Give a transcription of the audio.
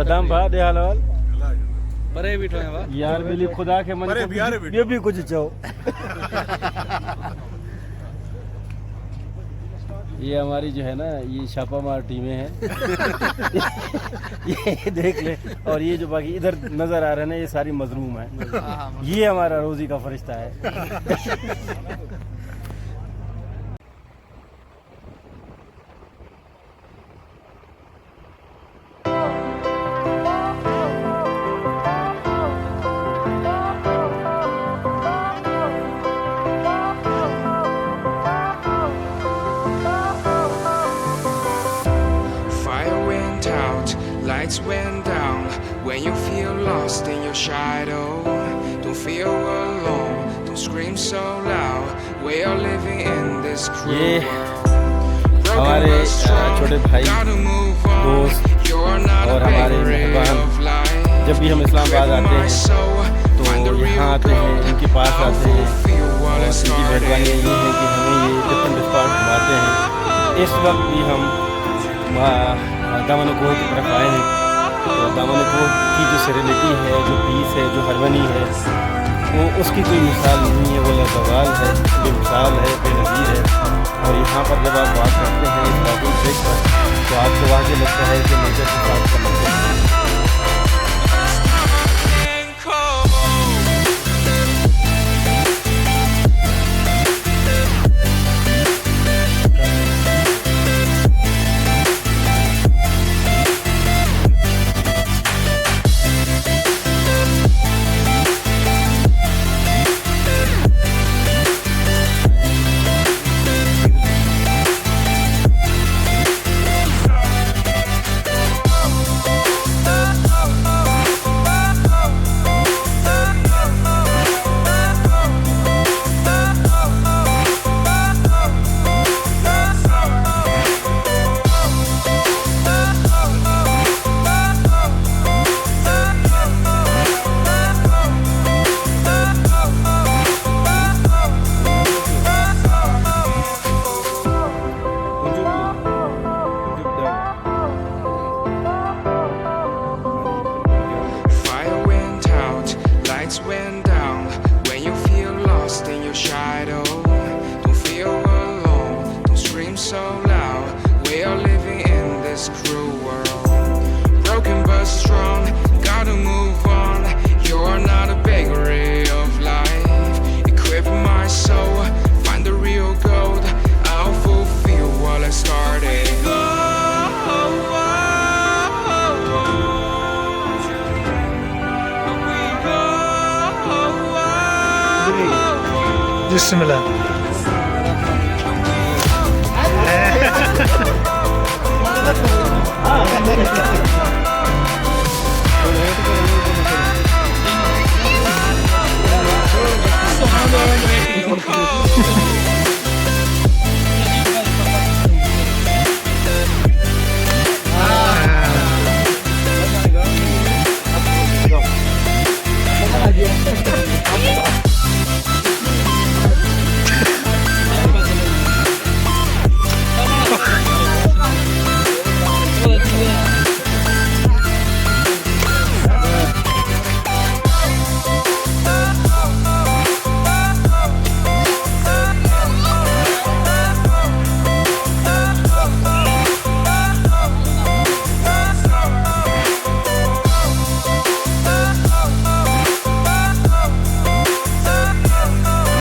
सदाम भा दे हाल बड़े बीठो है वाह यार बिली खुदा के मन ये भी कुछ चाहो। ये हमारी जो है ना ये छापामार टीमें हैं। ये देख ले। और ये जो बाकी इधर नजर आ रहे हैं ना ये सारी मजलूम है। ये हमारा रोजी का फरिश्ता है। Lights went down when you feel lost in your shadow. Don't feel alone, don't scream so loud. We are living in this cruel world. हमारे छोटे भाई दोस्त और हमारे मेहमान जब भी हम इस्लामाबाद आते हैं तो यहाँ आते हैं, इनके पास आते हैं और इनकी मेहरबानी ये है कि हमें ये डिफरेंट स्पॉट घुमाते हैं। इस वक्त भी हम दामनकोट की तरफ आए हैं। तो दामनकोट की जो सेरेनिटी है, जो पीस है, जो हार्मनी है, वो उसकी कोई मिसाल नहीं है। वो लाजवाब है, बेमिसाल है, बेनज़ीर है। और यहाँ पर जब आप बात करते हैं इस वॉकिंग ट्रैक पर तो आपको वाकई लगता है कि नेचर के साथ समझते हैं। Went down when you feel lost in your shadow. Don't feel alone, don't scream so loud. We are living in this cruel world. Broken but strong, gotta move on. You're not a bakery of life. Equip my soul, find the real gold. I'll fulfill what I started. Just similar.